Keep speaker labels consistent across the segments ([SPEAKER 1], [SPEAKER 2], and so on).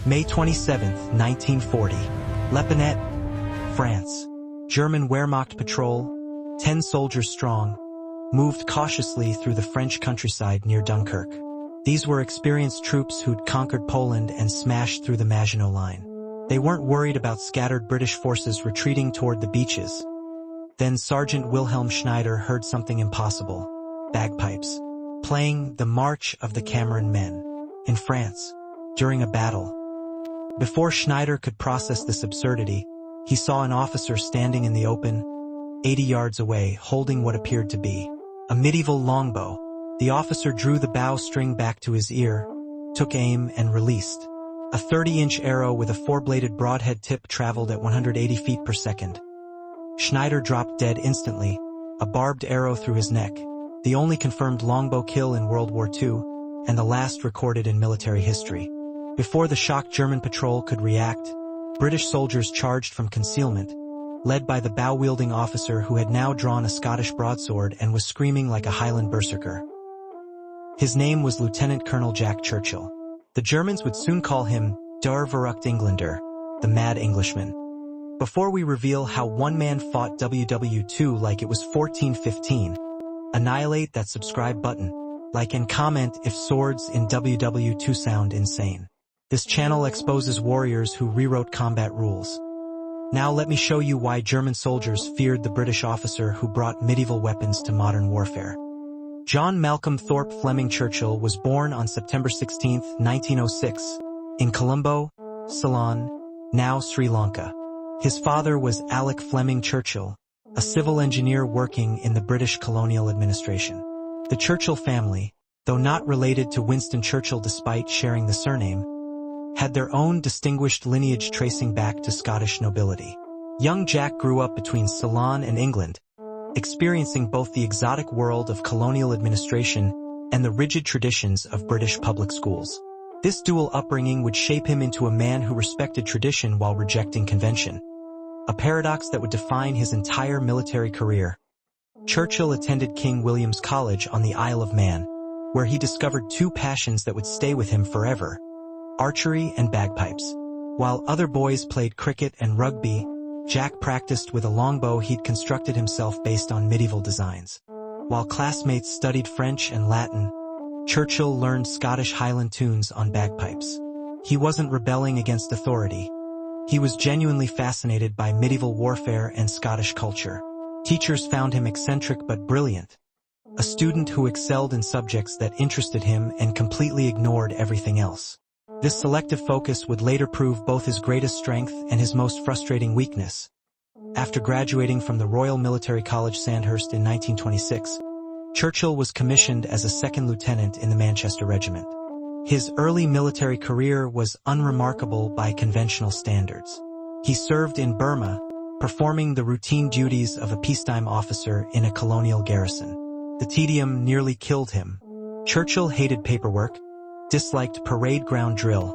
[SPEAKER 1] May 27, 1940. Lepinette, France. German Wehrmacht patrol, 10 soldiers strong, moved cautiously through the French countryside near Dunkirk. These were experienced troops who'd conquered Poland and smashed through the Maginot Line. They weren't worried about scattered British forces retreating toward the beaches. Then Sergeant Wilhelm Schneider heard something impossible: bagpipes, playing the March of the Cameron Men in France during a battle. Before Schneider could process this absurdity, he saw an officer standing in the open, 80 yards away, holding what appeared to be a medieval longbow. The officer drew the bow string back to his ear, took aim, and released. A 30-inch arrow with a 4-bladed broadhead tip traveled at 180 feet per second. Schneider dropped dead instantly, a barbed arrow through his neck, the only confirmed longbow kill in World War II, and the last recorded in military history. Before the shocked German patrol could react, British soldiers charged from concealment, led by the bow-wielding officer who had now drawn a Scottish broadsword and was screaming like a Highland berserker. His name was Lieutenant Colonel Jack Churchill. The Germans would soon call him Der Verrückte Engländer, the Mad Englishman. Before we reveal how one man fought WW2 like it was 1415, annihilate that subscribe button, like and comment if swords in WW2 sound insane. This channel exposes warriors who rewrote combat rules. Now let me show you why German soldiers feared the British officer who brought medieval weapons to modern warfare. John Malcolm Thorpe Fleming Churchill was born on September 16, 1906, in Colombo, Ceylon, now Sri Lanka. His father was Alec Fleming Churchill, a civil engineer working in the British colonial administration. The Churchill family, though not related to Winston Churchill despite sharing the surname, had their own distinguished lineage tracing back to Scottish nobility. Young Jack grew up between Ceylon and England, experiencing both the exotic world of colonial administration and the rigid traditions of British public schools. This dual upbringing would shape him into a man who respected tradition while rejecting convention, a paradox that would define his entire military career. Churchill attended King William's College on the Isle of Man, where he discovered two passions that would stay with him forever: archery and bagpipes. While other boys played cricket and rugby, Jack practiced with a longbow he'd constructed himself based on medieval designs. While classmates studied French and Latin, Churchill learned Scottish Highland tunes on bagpipes. He wasn't rebelling against authority. He was genuinely fascinated by medieval warfare and Scottish culture. Teachers found him eccentric but brilliant, a student who excelled in subjects that interested him and completely ignored everything else. This selective focus would later prove both his greatest strength and his most frustrating weakness. After graduating from the Royal Military College Sandhurst in 1926, Churchill was commissioned as a second lieutenant in the Manchester Regiment. His early military career was unremarkable by conventional standards. He served in Burma, performing the routine duties of a peacetime officer in a colonial garrison. The tedium nearly killed him. Churchill hated paperwork, disliked parade ground drill,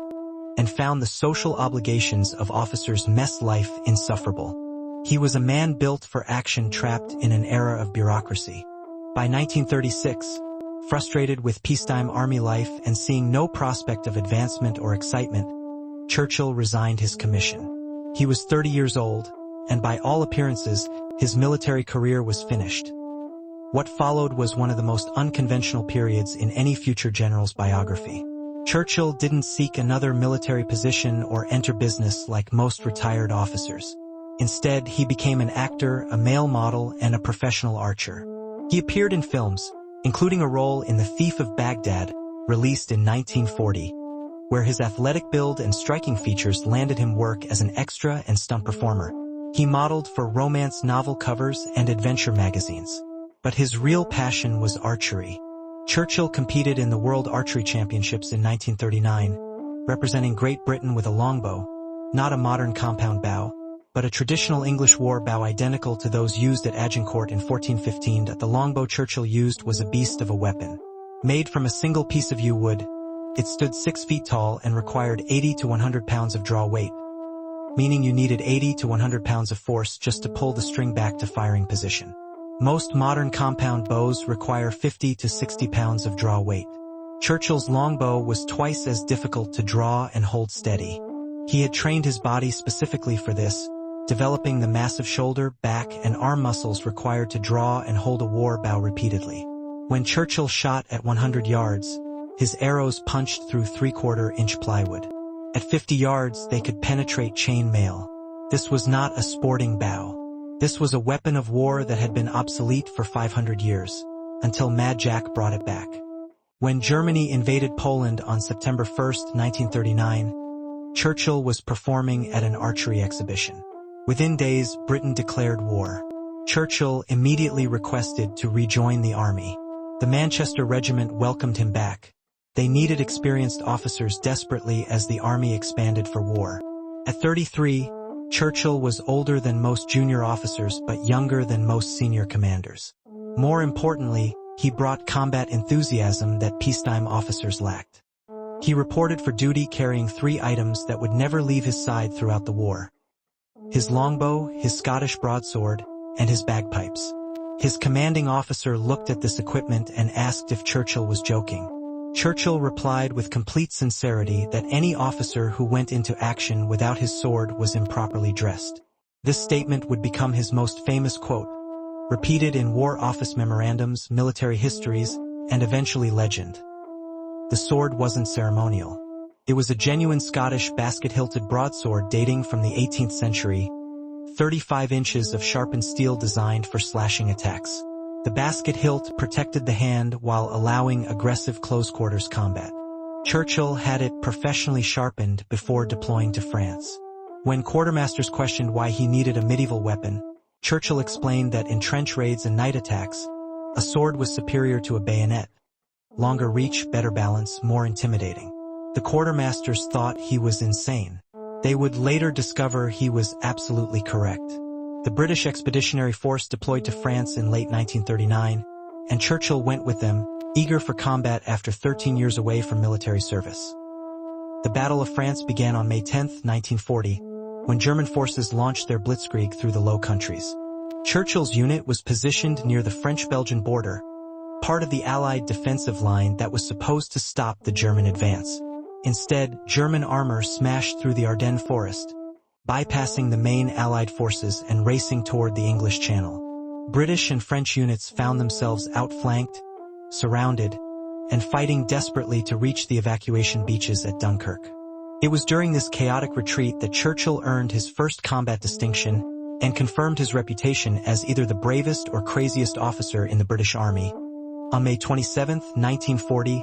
[SPEAKER 1] and found the social obligations of officers' mess life insufferable. He was a man built for action trapped in an era of bureaucracy. By 1936, frustrated with peacetime army life and seeing no prospect of advancement or excitement, Churchill resigned his commission. He was 30 years old, and by all appearances, his military career was finished. What followed was one of the most unconventional periods in any future general's biography. Churchill didn't seek another military position or enter business like most retired officers. Instead, he became an actor, a male model, and a professional archer. He appeared in films, including a role in The Thief of Baghdad, released in 1940, where his athletic build and striking features landed him work as an extra and stunt performer. He modeled for romance novel covers and adventure magazines. But his real passion was archery. Churchill competed in the World Archery Championships in 1939, representing Great Britain with a longbow, not a modern compound bow, but a traditional English war bow identical to those used at Agincourt in 1415. The longbow Churchill used was a beast of a weapon. Made from a single piece of yew wood, it stood 6 feet tall and required 80 to 100 pounds of draw weight, meaning you needed 80 to 100 pounds of force just to pull the string back to firing position. Most modern compound bows require 50 to 60 pounds of draw weight. Churchill's longbow was twice as difficult to draw and hold steady. He had trained his body specifically for this, developing the massive shoulder, back, and arm muscles required to draw and hold a war bow repeatedly. When Churchill shot at 100 yards, his arrows punched through 3/4-inch plywood. At 50 yards, they could penetrate chain mail. This was not a sporting bow. This was a weapon of war that had been obsolete for 500 years, until Mad Jack brought it back. When Germany invaded Poland on September 1, 1939, Churchill was performing at an archery exhibition. Within days, Britain declared war. Churchill immediately requested to rejoin the army. The Manchester Regiment welcomed him back. They needed experienced officers desperately as the army expanded for war. At 33, Churchill was older than most junior officers but younger than most senior commanders. More importantly, he brought combat enthusiasm that peacetime officers lacked. He reported for duty carrying 3 items that would never leave his side throughout the war: his longbow, his Scottish broadsword, and his bagpipes. His commanding officer looked at this equipment and asked if Churchill was joking. Churchill replied with complete sincerity that any officer who went into action without his sword was improperly dressed. This statement would become his most famous quote, repeated in War Office memorandums, military histories, and eventually legend. The sword wasn't ceremonial. It was a genuine Scottish basket-hilted broadsword dating from the 18th century, 35 inches of sharpened steel designed for slashing attacks. The basket hilt protected the hand while allowing aggressive close-quarters combat. Churchill had it professionally sharpened before deploying to France. When quartermasters questioned why he needed a medieval weapon, Churchill explained that in trench raids and night attacks, a sword was superior to a bayonet. Longer reach, better balance, more intimidating. The quartermasters thought he was insane. They would later discover he was absolutely correct. The British Expeditionary Force deployed to France in late 1939, and Churchill went with them, eager for combat after 13 years away from military service. The Battle of France began on May 10, 1940, when German forces launched their blitzkrieg through the Low Countries. Churchill's unit was positioned near the French-Belgian border, part of the Allied defensive line that was supposed to stop the German advance. Instead, German armor smashed through the Ardennes forest, bypassing the main Allied forces and racing toward the English Channel. British and French units found themselves outflanked, surrounded, and fighting desperately to reach the evacuation beaches at Dunkirk. It was during this chaotic retreat that Churchill earned his first combat distinction and confirmed his reputation as either the bravest or craziest officer in the British Army. On May 27, 1940,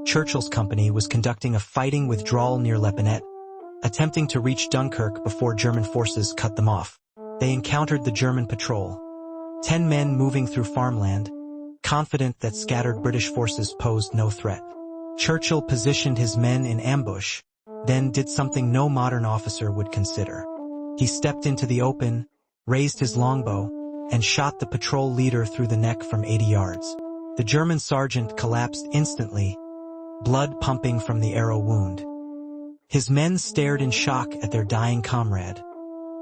[SPEAKER 1] Churchill's company was conducting a fighting withdrawal near Lepinette, attempting to reach Dunkirk before German forces cut them off. They encountered the German patrol, 10 men moving through farmland, confident that scattered British forces posed no threat. Churchill positioned his men in ambush, then did something no modern officer would consider. He stepped into the open, raised his longbow, and shot the patrol leader through the neck from 80 yards. The German sergeant collapsed instantly, blood pumping from the arrow wound. His men stared in shock at their dying comrade,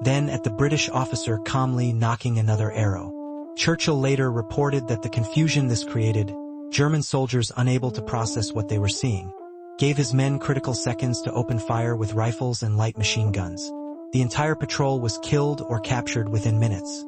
[SPEAKER 1] then at the British officer calmly knocking another arrow. Churchill later reported that the confusion this created, German soldiers unable to process what they were seeing, gave his men critical seconds to open fire with rifles and light machine guns. The entire patrol was killed or captured within minutes.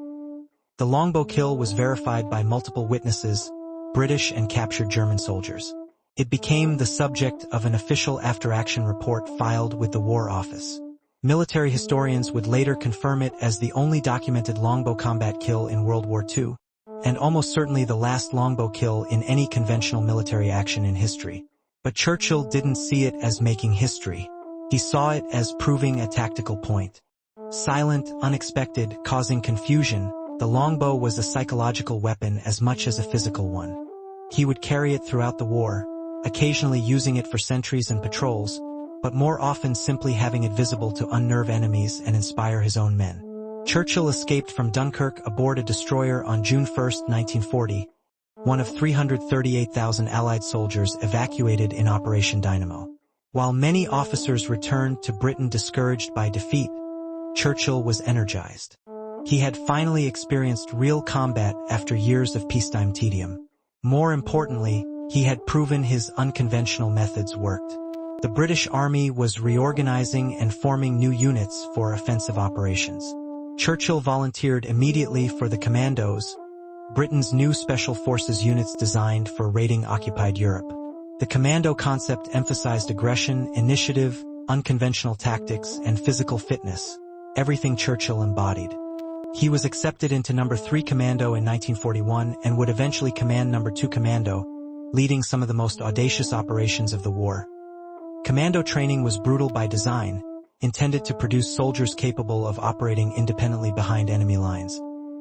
[SPEAKER 1] The longbow kill was verified by multiple witnesses, British and captured German soldiers. It became the subject of an official after-action report filed with the War Office. Military historians would later confirm it as the only documented longbow combat kill in World War II, and almost certainly the last longbow kill in any conventional military action in history. But Churchill didn't see it as making history. He saw it as proving a tactical point. Silent, unexpected, causing confusion, the longbow was a psychological weapon as much as a physical one. He would carry it throughout the war, occasionally using it for sentries and patrols, but more often simply having it visible to unnerve enemies and inspire his own men. Churchill escaped from Dunkirk aboard a destroyer on June 1, 1940, one of 338,000 Allied soldiers evacuated in Operation Dynamo. While many officers returned to Britain discouraged by defeat, Churchill was energized. He had finally experienced real combat after years of peacetime tedium. More importantly, He had proven his unconventional methods worked. The British Army was reorganizing and forming new units for offensive operations. Churchill volunteered immediately for the Commandos, Britain's new special forces units designed for raiding occupied Europe. The Commando concept emphasized aggression, initiative, unconventional tactics, and physical fitness, everything Churchill embodied. He was accepted into No. 3 Commando in 1941 and would eventually command No. 2 Commando, leading some of the most audacious operations of the war. Commando training was brutal by design, intended to produce soldiers capable of operating independently behind enemy lines.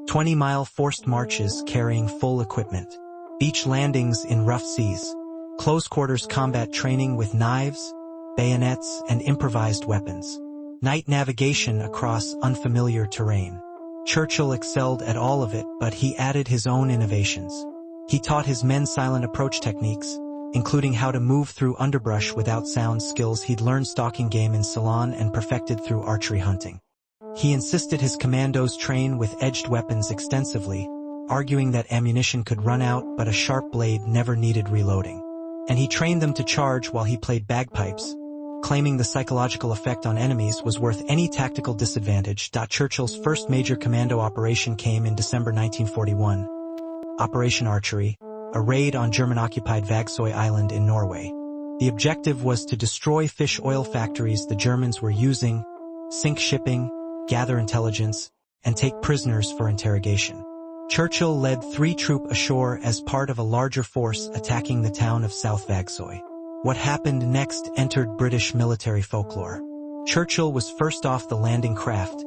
[SPEAKER 1] 20-mile forced marches carrying full equipment, beach landings in rough seas, close-quarters combat training with knives, bayonets, and improvised weapons, night navigation across unfamiliar terrain. Churchill excelled at all of it, but he added his own innovations. He taught his men silent approach techniques, including how to move through underbrush without sound, skills he'd learned stalking game in Ceylon and perfected through archery hunting. He insisted his commandos train with edged weapons extensively, arguing that ammunition could run out but a sharp blade never needed reloading. And he trained them to charge while he played bagpipes, claiming the psychological effect on enemies was worth any tactical disadvantage. Churchill's first major commando operation came in December 1941. Operation Archery, a raid on German-occupied Vagsøy Island in Norway. The objective was to destroy fish oil factories the Germans were using, sink shipping, gather intelligence, and take prisoners for interrogation. Churchill led 3 troops ashore as part of a larger force attacking the town of South Vagsøy. What happened next entered British military folklore. Churchill was first off the landing craft,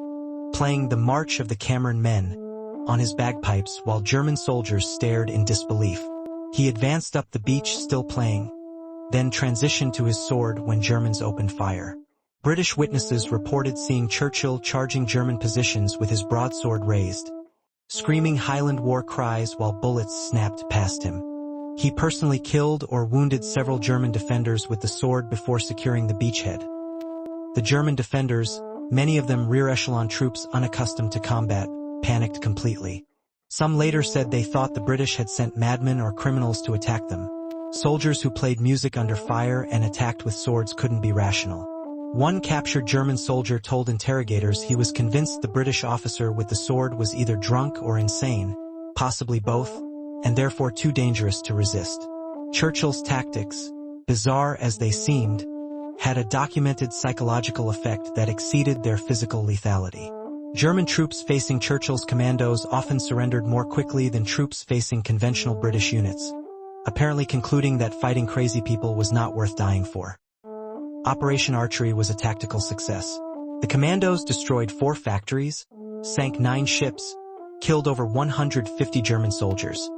[SPEAKER 1] playing the March of the Cameron Men on his bagpipes while German soldiers stared in disbelief. He advanced up the beach still playing, then transitioned to his sword when Germans opened fire. British witnesses reported seeing Churchill charging German positions with his broadsword raised, screaming Highland war cries while bullets snapped past him. He personally killed or wounded several German defenders with the sword before securing the beachhead. The German defenders, many of them rear-echelon troops unaccustomed to combat, panicked completely. Some later said they thought the British had sent madmen or criminals to attack them. Soldiers who played music under fire and attacked with swords couldn't be rational. One captured German soldier told interrogators he was convinced the British officer with the sword was either drunk or insane, possibly both, and therefore too dangerous to resist. Churchill's tactics, bizarre as they seemed, had a documented psychological effect that exceeded their physical lethality. German troops facing Churchill's commandos often surrendered more quickly than troops facing conventional British units, apparently concluding that fighting crazy people was not worth dying for. Operation Archery was a tactical success. The commandos destroyed 4 factories, sank 9 ships, killed over 150 German soldiers,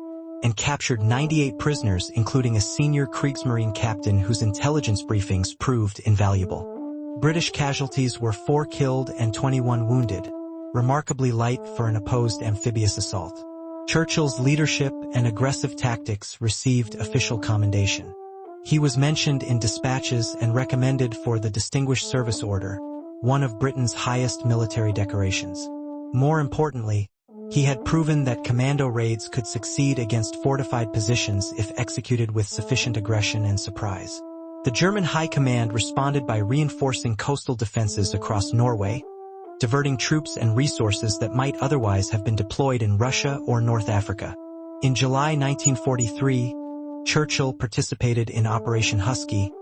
[SPEAKER 1] and captured 98 prisoners, including a senior Kriegsmarine captain whose intelligence briefings proved invaluable. British casualties were 4 killed and 21 wounded, remarkably light for an opposed amphibious assault. Churchill's leadership and aggressive tactics received official commendation. He was mentioned in dispatches and recommended for the Distinguished Service Order, one of Britain's highest military decorations. More importantly, he had proven that commando raids could succeed against fortified positions if executed with sufficient aggression and surprise. The German High Command responded by reinforcing coastal defenses across Norway, diverting troops and resources that might otherwise have been deployed in Russia or North Africa. In July 1943, Churchill participated in Operation Husky,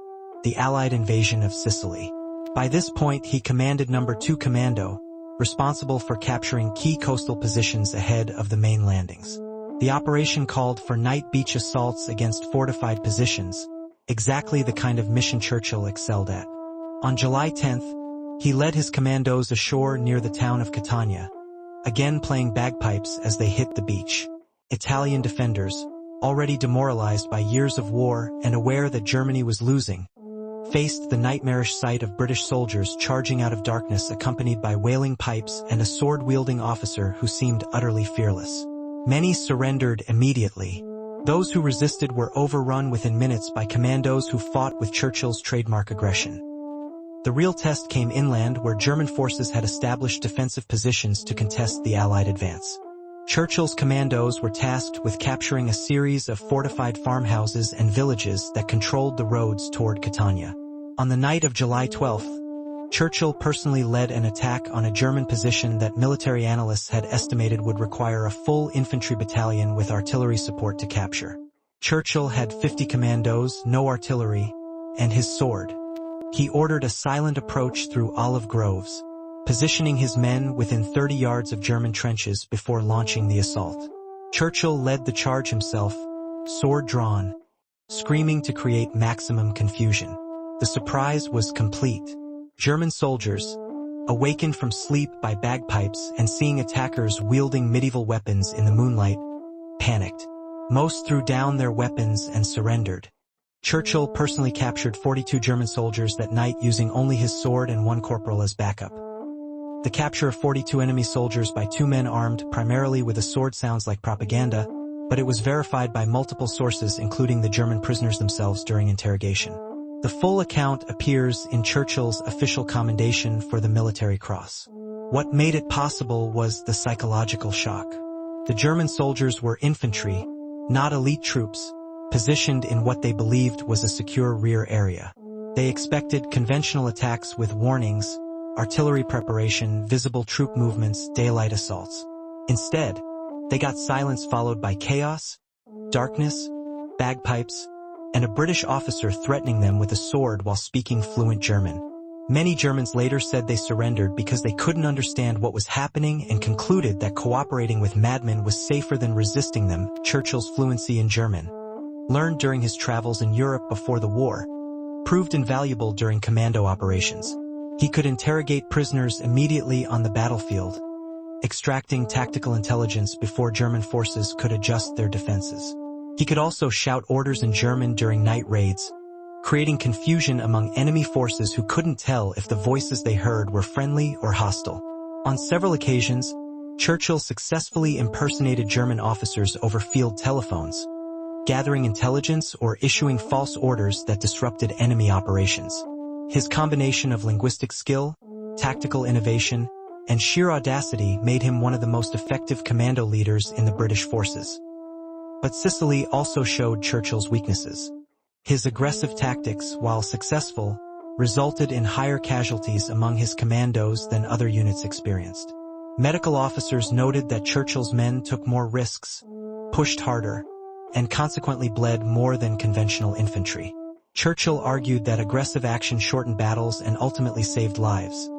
[SPEAKER 1] the Allied invasion of Sicily. By this point, he commanded No. 2 Commando, responsible for capturing key coastal positions ahead of the main landings. The operation called for night beach assaults against fortified positions, exactly the kind of mission Churchill excelled at. On July 10th, he led his commandos ashore near the town of Catania, again playing bagpipes as they hit the beach. Italian defenders, already demoralized by years of war and aware that Germany was losing, faced the nightmarish sight of British soldiers charging out of darkness accompanied by wailing pipes and a sword-wielding officer who seemed utterly fearless. Many surrendered immediately. Those who resisted were overrun within minutes by commandos who fought with Churchill's trademark aggression. The real test came inland, where German forces had established defensive positions to contest the Allied advance. Churchill's commandos were tasked with capturing a series of fortified farmhouses and villages that controlled the roads toward Catania. On the night of July 12th, Churchill personally led an attack on a German position that military analysts had estimated would require a full infantry battalion with artillery support to capture. Churchill had 50 commandos, no artillery, and his sword. He ordered a silent approach through olive groves, positioning his men within 30 yards of German trenches before launching the assault. Churchill led the charge himself, sword drawn, screaming to create maximum confusion. The surprise was complete. German soldiers, awakened from sleep by bagpipes and seeing attackers wielding medieval weapons in the moonlight, panicked. Most threw down their weapons and surrendered. Churchill personally captured 42 German soldiers that night using only his sword and one corporal as backup. The capture of 42 enemy soldiers by 2 men armed primarily with a sword sounds like propaganda, but it was verified by multiple sources including the German prisoners themselves during interrogation. The full account appears in Churchill's official commendation for the Military Cross. What made it possible was the psychological shock. The German soldiers were infantry, not elite troops, positioned in what they believed was a secure rear area. They expected conventional attacks with warnings, artillery preparation, visible troop movements, daylight assaults. Instead, they got silence followed by chaos, darkness, bagpipes, and a British officer threatening them with a sword while speaking fluent German. Many Germans later said they surrendered because they couldn't understand what was happening and concluded that cooperating with madmen was safer than resisting them. Churchill's fluency in German, learned during his travels in Europe before the war, proved invaluable during commando operations. He could interrogate prisoners immediately on the battlefield, extracting tactical intelligence before German forces could adjust their defenses. He could also shout orders in German during night raids, creating confusion among enemy forces who couldn't tell if the voices they heard were friendly or hostile. On several occasions, Churchill successfully impersonated German officers over field telephones, gathering intelligence or issuing false orders that disrupted enemy operations. His combination of linguistic skill, tactical innovation, and sheer audacity made him one of the most effective commando leaders in the British forces. But Sicily also showed Churchill's weaknesses. His aggressive tactics, while successful, resulted in higher casualties among his commandos than other units experienced. Medical officers noted that Churchill's men took more risks, pushed harder, and consequently bled more than conventional infantry. Churchill argued that aggressive action shortened battles and ultimately saved lives.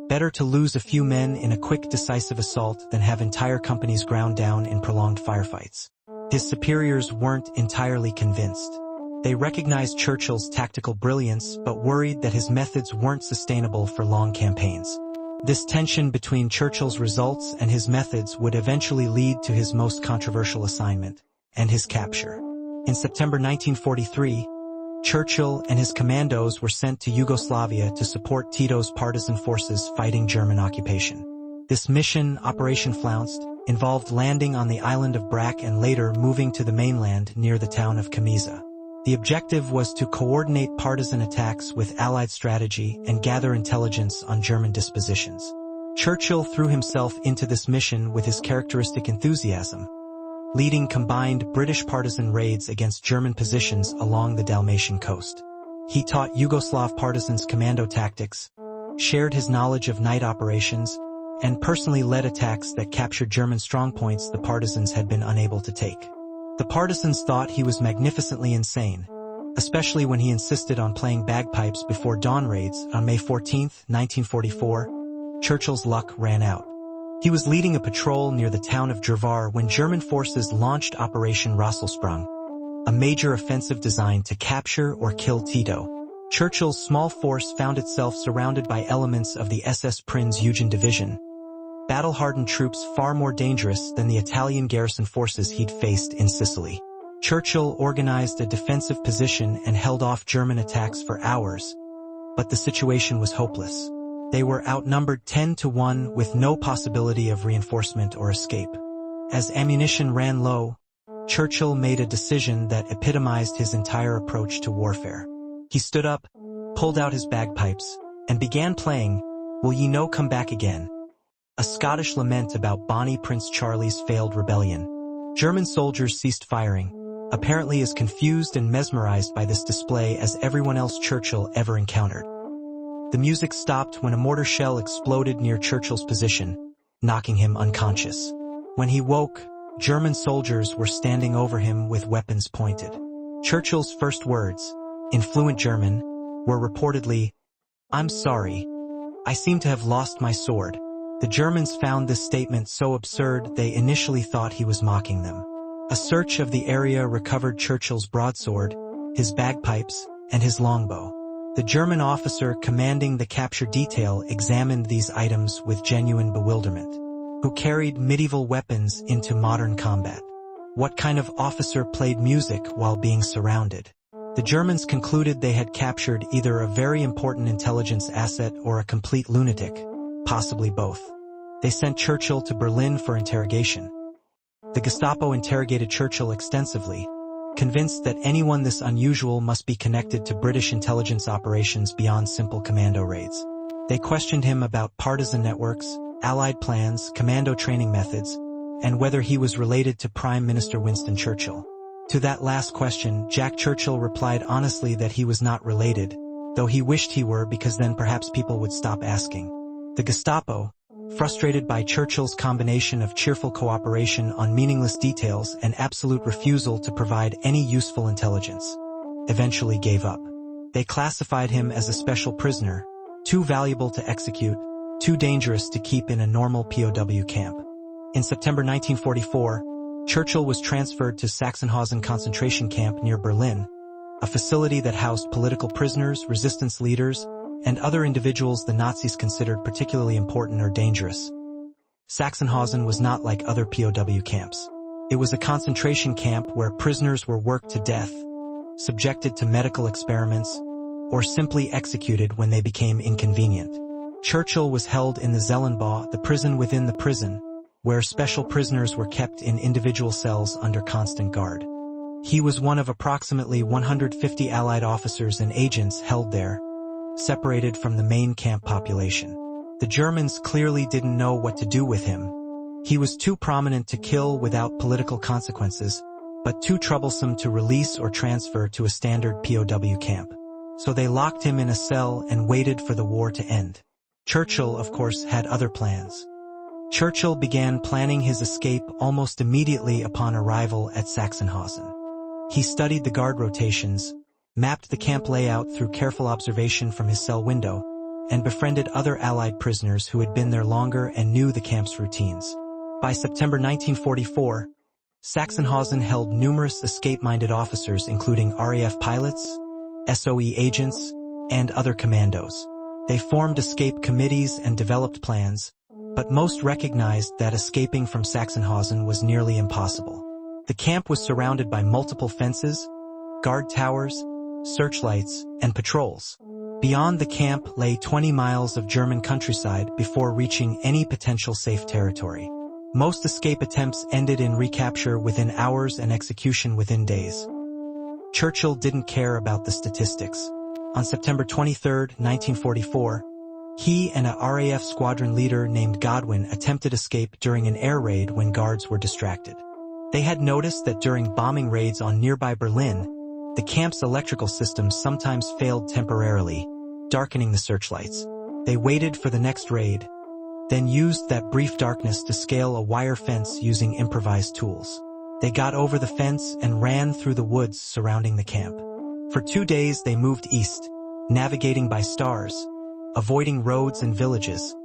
[SPEAKER 1] Better to lose a few men in a quick, decisive assault than have entire companies ground down in prolonged firefights. His superiors weren't entirely convinced. They recognized Churchill's tactical brilliance but worried that his methods weren't sustainable for long campaigns. This tension between Churchill's results and his methods would eventually lead to his most controversial assignment, and his capture. In September 1943, Churchill and his commandos were sent to Yugoslavia to support Tito's partisan forces fighting German occupation. This mission, Operation Flounced, involved landing on the island of Brac and later moving to the mainland near the town of Kamiza. The objective was to coordinate partisan attacks with Allied strategy and gather intelligence on German dispositions. Churchill threw himself into this mission with his characteristic enthusiasm, leading combined British partisan raids against German positions along the Dalmatian coast. He taught Yugoslav partisans commando tactics, shared his knowledge of night operations, and personally led attacks that captured German strongpoints the partisans had been unable to take. The partisans thought he was magnificently insane, especially when he insisted on playing bagpipes before dawn raids. On May 14, 1944, Churchill's luck ran out. He was leading a patrol near the town of Drvar when German forces launched Operation Rosselsprung, a major offensive designed to capture or kill Tito. Churchill's small force found itself surrounded by elements of the SS Prinz Eugen Division, battle-hardened troops far more dangerous than the Italian garrison forces he'd faced in Sicily. Churchill organized a defensive position and held off German attacks for hours, but the situation was hopeless. They were outnumbered 10-1 with no possibility of reinforcement or escape. As ammunition ran low, Churchill made a decision that epitomized his entire approach to warfare. He stood up, pulled out his bagpipes, and began playing, "Will Ye No Come Back Again?" a Scottish lament about Bonnie Prince Charlie's failed rebellion. German soldiers ceased firing, apparently as confused and mesmerized by this display as everyone else Churchill ever encountered. The music stopped when a mortar shell exploded near Churchill's position, knocking him unconscious. When he woke, German soldiers were standing over him with weapons pointed. Churchill's first words, in fluent German, were reportedly, "I'm sorry. I seem to have lost my sword." The Germans found this statement so absurd they initially thought he was mocking them. A search of the area recovered Churchill's broadsword, his bagpipes, and his longbow. The German officer commanding the captured detail examined these items with genuine bewilderment. Who carried medieval weapons into modern combat? What kind of officer played music while being surrounded? The Germans concluded they had captured either a very important intelligence asset or a complete lunatic, possibly both. They sent Churchill to Berlin for interrogation. The Gestapo interrogated Churchill extensively, convinced that anyone this unusual must be connected to British intelligence operations beyond simple commando raids. They questioned him about partisan networks, Allied plans, commando training methods, and whether he was related to Prime Minister Winston Churchill. To that last question, Jack Churchill replied honestly that he was not related, though he wished he were because then perhaps people would stop asking. The Gestapo, frustrated by Churchill's combination of cheerful cooperation on meaningless details and absolute refusal to provide any useful intelligence, eventually gave up. They classified him as a special prisoner, too valuable to execute, too dangerous to keep in a normal POW camp. In September 1944, Churchill was transferred to Sachsenhausen concentration camp near Berlin, a facility that housed political prisoners, resistance leaders, and other individuals the Nazis considered particularly important or dangerous. Sachsenhausen was not like other POW camps. It was a concentration camp where prisoners were worked to death, subjected to medical experiments, or simply executed when they became inconvenient. Churchill was held in the Zellenbau, the prison within the prison, where special prisoners were kept in individual cells under constant guard. He was one of approximately 150 Allied officers and agents held there, separated from the main camp population. The Germans clearly didn't know what to do with him. He was too prominent to kill without political consequences, but too troublesome to release or transfer to a standard POW camp. So they locked him in a cell and waited for the war to end. Churchill, of course, had other plans. Churchill began planning his escape almost immediately upon arrival at Sachsenhausen. He studied the guard rotations, mapped the camp layout through careful observation from his cell window, and befriended other Allied prisoners who had been there longer and knew the camp's routines. By September 1944, Sachsenhausen held numerous escape-minded officers including RAF pilots, SOE agents, and other commandos. They formed escape committees and developed plans, but most recognized that escaping from Sachsenhausen was nearly impossible. The camp was surrounded by multiple fences, guard towers, searchlights, and patrols. Beyond the camp lay 20 miles of German countryside before reaching any potential safe territory. Most escape attempts ended in recapture within hours and execution within days. Churchill didn't care about the statistics. On September 23, 1944, he and a RAF squadron leader named Godwin attempted escape during an air raid when guards were distracted. They had noticed that during bombing raids on nearby Berlin, the camp's electrical systems sometimes failed temporarily, darkening the searchlights. They waited for the next raid, then used that brief darkness to scale a wire fence using improvised tools. They got over the fence and ran through the woods surrounding the camp. For 2 days they moved east, navigating by stars, avoiding roads and villages,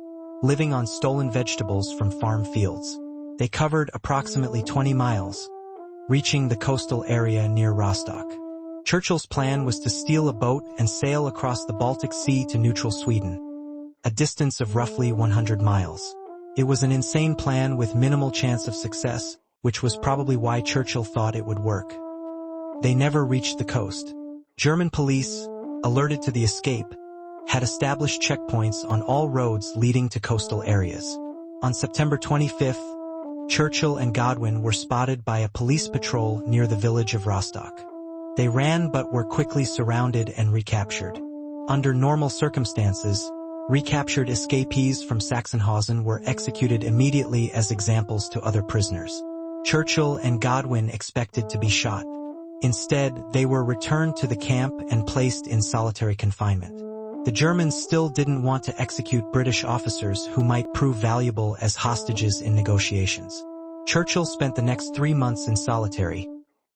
[SPEAKER 1] living on stolen vegetables from farm fields. They covered approximately 20 miles, reaching the coastal area near Rostock. Churchill's plan was to steal a boat and sail across the Baltic Sea to neutral Sweden, a distance of roughly 100 miles. It was an insane plan with minimal chance of success, which was probably why Churchill thought it would work. They never reached the coast. German police, alerted to the escape, had established checkpoints on all roads leading to coastal areas. On September 25th, Churchill and Godwin were spotted by a police patrol near the village of Rostock. They ran but were quickly surrounded and recaptured. Under normal circumstances, Recaptured escapees from Sachsenhausen were executed immediately as examples to other prisoners. Churchill and Godwin expected to be shot. Instead, they were returned to the camp and placed in solitary confinement. The Germans still didn't want to execute British officers who might prove valuable as hostages in negotiations. Churchill spent the next 3 months in solitary,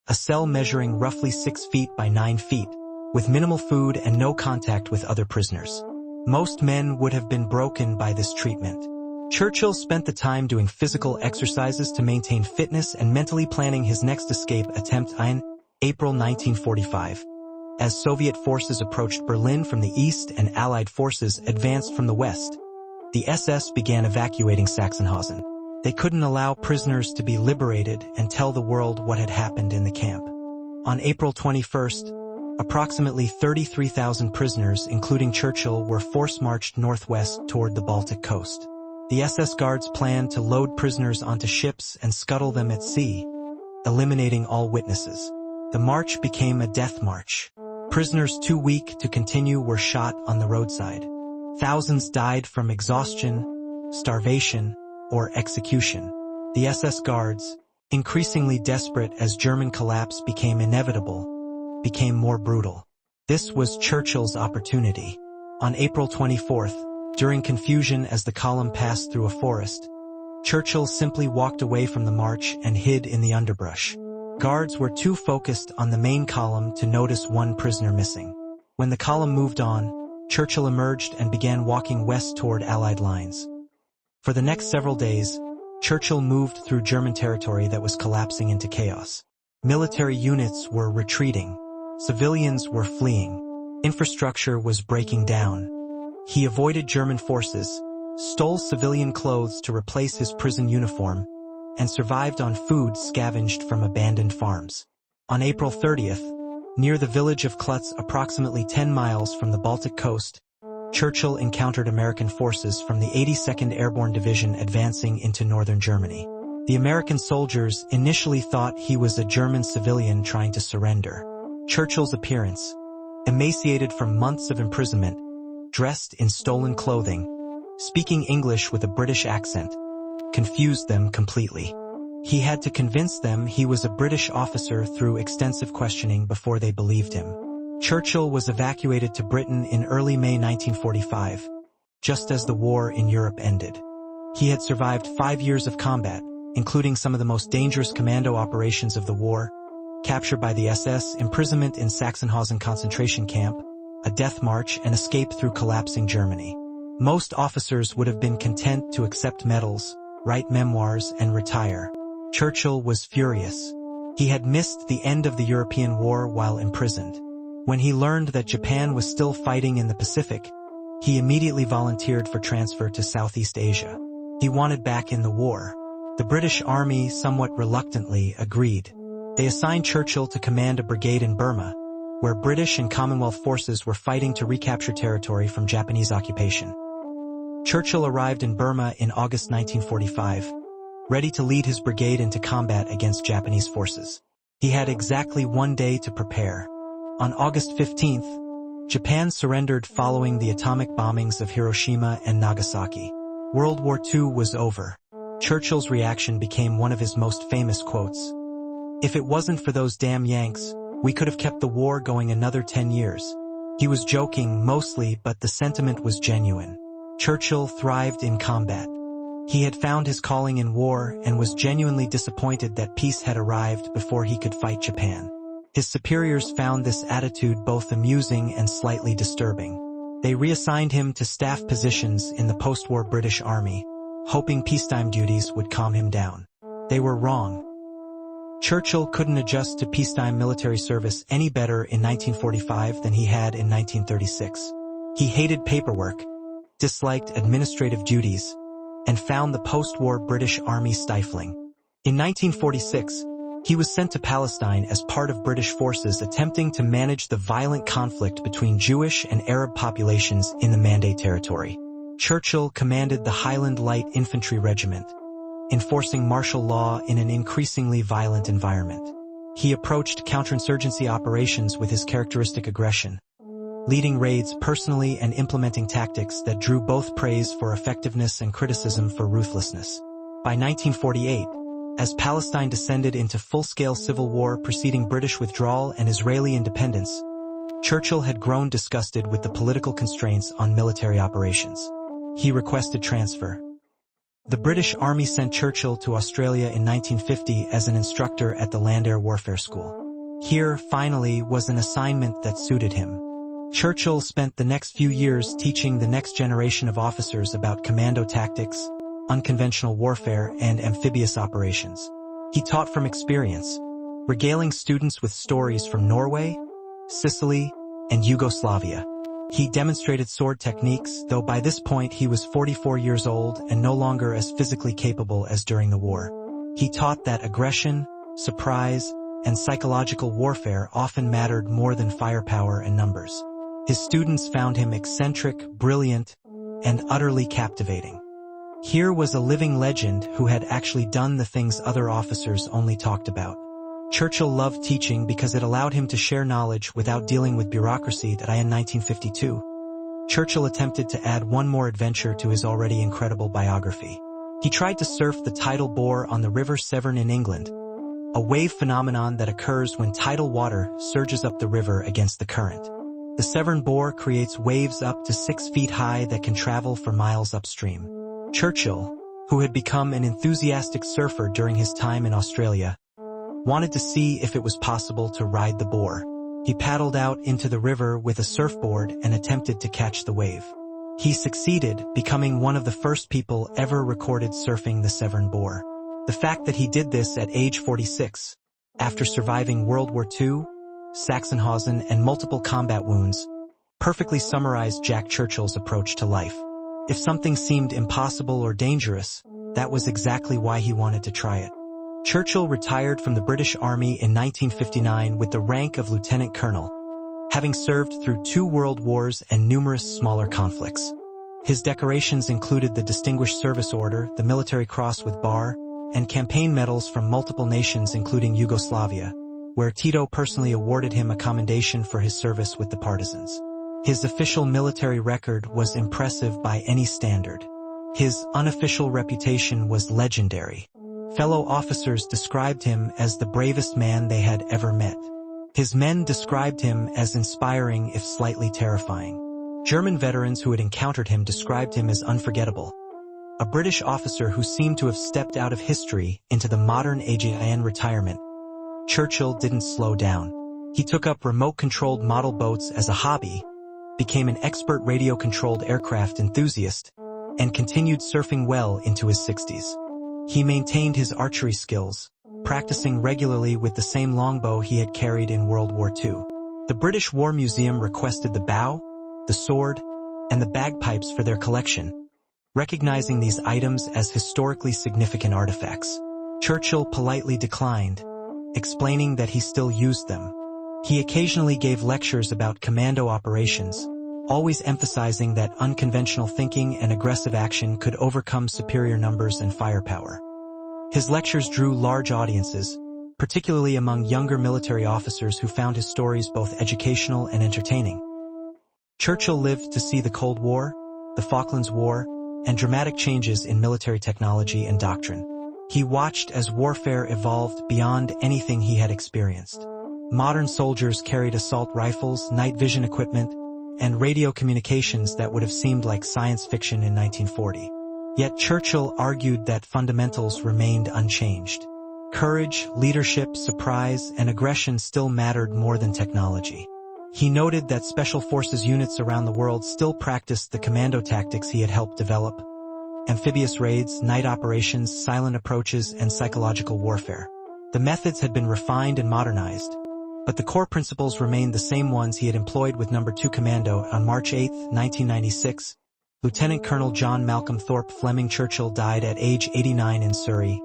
[SPEAKER 1] a cell measuring roughly 6 feet by 9 feet, with minimal food and no contact with other prisoners. Most men would have been broken by this treatment. Churchill spent the time doing physical exercises to maintain fitness and mentally planning his next escape attempt in April 1945. As Soviet forces approached Berlin from the east and Allied forces advanced from the west, the SS began evacuating Sachsenhausen. They couldn't allow prisoners to be liberated and tell the world what had happened in the camp. On April 21st, approximately 33,000 prisoners, including Churchill, were force-marched northwest toward the Baltic coast. The SS guards planned to load prisoners onto ships and scuttle them at sea, eliminating all witnesses. The march became a death march. Prisoners too weak to continue were shot on the roadside. Thousands died from exhaustion, starvation, or execution. The SS guards, increasingly desperate as German collapse became inevitable, became more brutal. This was Churchill's opportunity. On April 24th, during confusion as the column passed through a forest, Churchill simply walked away from the march and hid in the underbrush. Guards were too focused on the main column to notice one prisoner missing. When the column moved on, Churchill emerged and began walking west toward Allied lines. For the next several days, Churchill moved through German territory that was collapsing into chaos. Military units were retreating. Civilians were fleeing. Infrastructure was breaking down. He avoided German forces, stole civilian clothes to replace his prison uniform, and survived on food scavenged from abandoned farms. On April 30th, near the village of Klutz, approximately 10 miles from the Baltic coast, Churchill encountered American forces from the 82nd Airborne Division advancing into northern Germany. The American soldiers initially thought he was a German civilian trying to surrender. Churchill's appearance, emaciated from months of imprisonment, dressed in stolen clothing, speaking English with a British accent, confused them completely. He had to convince them he was a British officer through extensive questioning before they believed him. Churchill was evacuated to Britain in early May 1945, just as the war in Europe ended. He had survived 5 years of combat, including some of the most dangerous commando operations of the war, capture by the SS, imprisonment in Sachsenhausen concentration camp, a death march, and escape through collapsing Germany. Most officers would have been content to accept medals, write memoirs, and retire. Churchill was furious. He had missed the end of the European war while imprisoned. When he learned that Japan was still fighting in the Pacific, he immediately volunteered for transfer to Southeast Asia. He wanted back in the war. The British Army somewhat reluctantly agreed. They assigned Churchill to command a brigade in Burma, where British and Commonwealth forces were fighting to recapture territory from Japanese occupation. Churchill arrived in Burma in August 1945, ready to lead his brigade into combat against Japanese forces. He had exactly 1 day to prepare. On August 15th, Japan surrendered following the atomic bombings of Hiroshima and Nagasaki. World War II was over. Churchill's reaction became one of his most famous quotes. "If it wasn't for those damn Yanks, we could have kept the war going another 10 years. He was joking mostly, but the sentiment was genuine. Churchill thrived in combat. He had found his calling in war and was genuinely disappointed that peace had arrived before he could fight Japan. His superiors found this attitude both amusing and slightly disturbing. They reassigned him to staff positions in the post-war British Army, hoping peacetime duties would calm him down. They were wrong. Churchill couldn't adjust to peacetime military service any better in 1945 than he had in 1936. He hated paperwork, disliked administrative duties, and found the post-war British Army stifling. In 1946, he was sent to Palestine as part of British forces attempting to manage the violent conflict between Jewish and Arab populations in the Mandate territory. Churchill commanded the Highland Light Infantry Regiment, enforcing martial law in an increasingly violent environment. He approached counterinsurgency operations with his characteristic aggression. leading raids personally and implementing tactics that drew both praise for effectiveness and criticism for ruthlessness. By 1948, as Palestine descended into full-scale civil war preceding British withdrawal and Israeli independence, Churchill had grown disgusted with the political constraints on military operations. He requested transfer. The British Army sent Churchill to Australia in 1950 as an instructor at the Land Air Warfare School. Here, finally, was an assignment that suited him. Churchill spent the next few years teaching the next generation of officers about commando tactics, unconventional warfare, and amphibious operations. He taught from experience, regaling students with stories from Norway, Sicily, and Yugoslavia. He demonstrated sword techniques, though by this point he was 44 years old and no longer as physically capable as during the war. He taught that aggression, surprise, and psychological warfare often mattered more than firepower and numbers. His students found him eccentric, brilliant, and utterly captivating. Here was a living legend who had actually done the things other officers only talked about. Churchill loved teaching because it allowed him to share knowledge without dealing with bureaucracy. In 1952, Churchill attempted to add one more adventure to his already incredible biography. He tried to surf the tidal bore on the River Severn in England, a wave phenomenon that occurs when tidal water surges up the river against the current. The Severn bore creates waves up to 6 feet high that can travel for miles upstream. Churchill, who had become an enthusiastic surfer during his time in Australia, wanted to see if it was possible to ride the bore. He paddled out into the river with a surfboard and attempted to catch the wave. He succeeded, becoming one of the first people ever recorded surfing the Severn bore. The fact that he did this at age 46, after surviving World War II, Sachsenhausen, and multiple combat wounds, perfectly summarized Jack Churchill's approach to life. If something seemed impossible or dangerous, that was exactly why he wanted to try it. Churchill retired from the British Army in 1959 with the rank of lieutenant colonel, having served through 2 world wars and numerous smaller conflicts. His decorations included the Distinguished Service Order, the Military Cross with Bar, and campaign medals from multiple nations including Yugoslavia, where Tito personally awarded him a commendation for his service with the partisans. His official military record was impressive by any standard. His unofficial reputation was legendary. Fellow officers described him as the bravest man they had ever met. His men described him as inspiring if slightly terrifying. German veterans who had encountered him described him as unforgettable. A British officer who seemed to have stepped out of history into the modern age in retirement. Churchill didn't slow down. He took up remote-controlled model boats as a hobby, became an expert radio-controlled aircraft enthusiast, and continued surfing well into his 60s. He maintained his archery skills, practicing regularly with the same longbow he had carried in World War II. The British War Museum requested the bow, the sword, and the bagpipes for their collection, recognizing these items as historically significant artifacts. Churchill politely declined, explaining that he still used them. He occasionally gave lectures about commando operations, always emphasizing that unconventional thinking and aggressive action could overcome superior numbers and firepower. His lectures drew large audiences, particularly among younger military officers who found his stories both educational and entertaining. Churchill lived to see the Cold War, the Falklands War, and dramatic changes in military technology and doctrine. He watched as warfare evolved beyond anything he had experienced. Modern soldiers carried assault rifles, night vision equipment, and radio communications that would have seemed like science fiction in 1940. Yet Churchill argued that fundamentals remained unchanged. Courage, leadership, surprise, and aggression still mattered more than technology. He noted that special forces units around the world still practiced the commando tactics he had helped develop: amphibious raids, night operations, silent approaches, and psychological warfare. The methods had been refined and modernized, but the core principles remained the same ones he had employed with No. 2 Commando. On March 8, 1996, Lieutenant Colonel John Malcolm Thorpe Fleming Churchill died at age 89 in Surrey,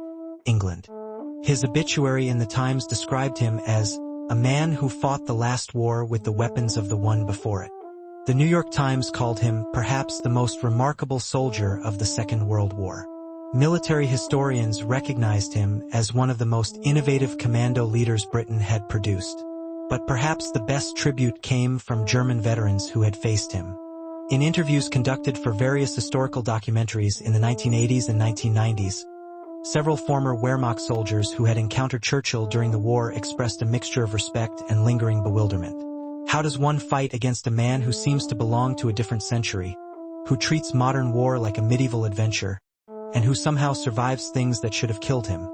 [SPEAKER 1] England. His obituary in the Times described him as a man who fought the last war with the weapons of the one before it. The New York Times called him perhaps the most remarkable soldier of the Second World War. Military historians recognized him as one of the most innovative commando leaders Britain had produced. But perhaps the best tribute came from German veterans who had faced him. In interviews conducted for various historical documentaries in the 1980s and 1990s, several former Wehrmacht soldiers who had encountered Churchill during the war expressed a mixture of respect and lingering bewilderment. How does one fight against a man who seems to belong to a different century, who treats modern war like a medieval adventure, and who somehow survives things that should have killed him?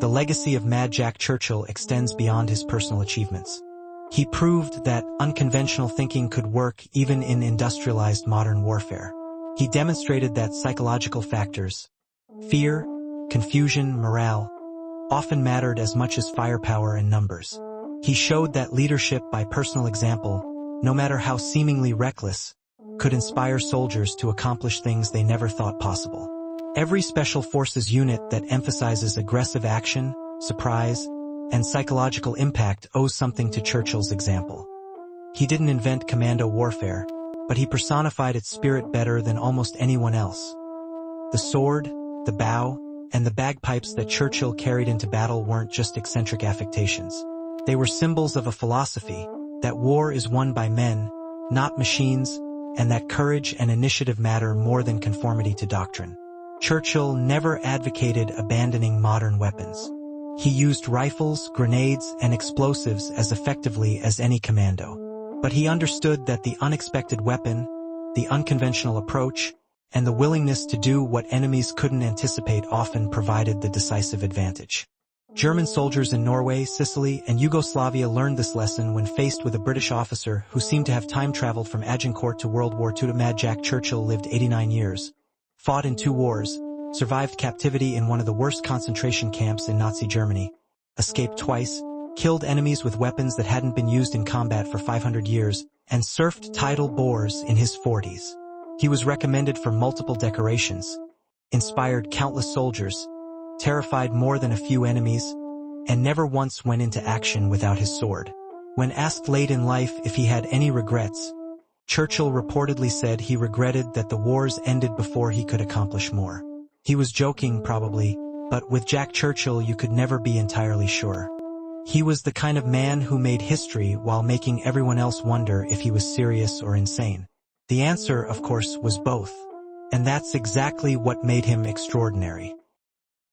[SPEAKER 1] The legacy of Mad Jack Churchill extends beyond his personal achievements. He proved that unconventional thinking could work even in industrialized modern warfare. He demonstrated that psychological factors, fear, confusion, morale, often mattered as much as firepower and numbers. He showed that leadership by personal example, no matter how seemingly reckless, could inspire soldiers to accomplish things they never thought possible. Every special forces unit that emphasizes aggressive action, surprise, and psychological impact owes something to Churchill's example. He didn't invent commando warfare, but he personified its spirit better than almost anyone else. The sword, the bow, and the bagpipes that Churchill carried into battle weren't just eccentric affectations. They were symbols of a philosophy, that war is won by men, not machines, and that courage and initiative matter more than conformity to doctrine. Churchill never advocated abandoning modern weapons. He used rifles, grenades, and explosives as effectively as any commando. But he understood that the unexpected weapon, the unconventional approach, and the willingness to do what enemies couldn't anticipate often provided the decisive advantage. German soldiers in Norway, Sicily, and Yugoslavia learned this lesson when faced with a British officer who seemed to have time-traveled from Agincourt to World War II. Mad Jack Churchill lived 89 years, fought in 2 wars, survived captivity in one of the worst concentration camps in Nazi Germany, escaped twice, killed enemies with weapons that hadn't been used in combat for 500 years, and surfed tidal bores in his 40s. He was recommended for multiple decorations, inspired countless soldiers, terrified more than a few enemies, and never once went into action without his sword. When asked late in life if he had any regrets, Churchill reportedly said he regretted that the wars ended before he could accomplish more. He was joking, probably, but with Jack Churchill you could never be entirely sure. He was the kind of man who made history while making everyone else wonder if he was serious or insane. The answer, of course, was both. And that's exactly what made him extraordinary.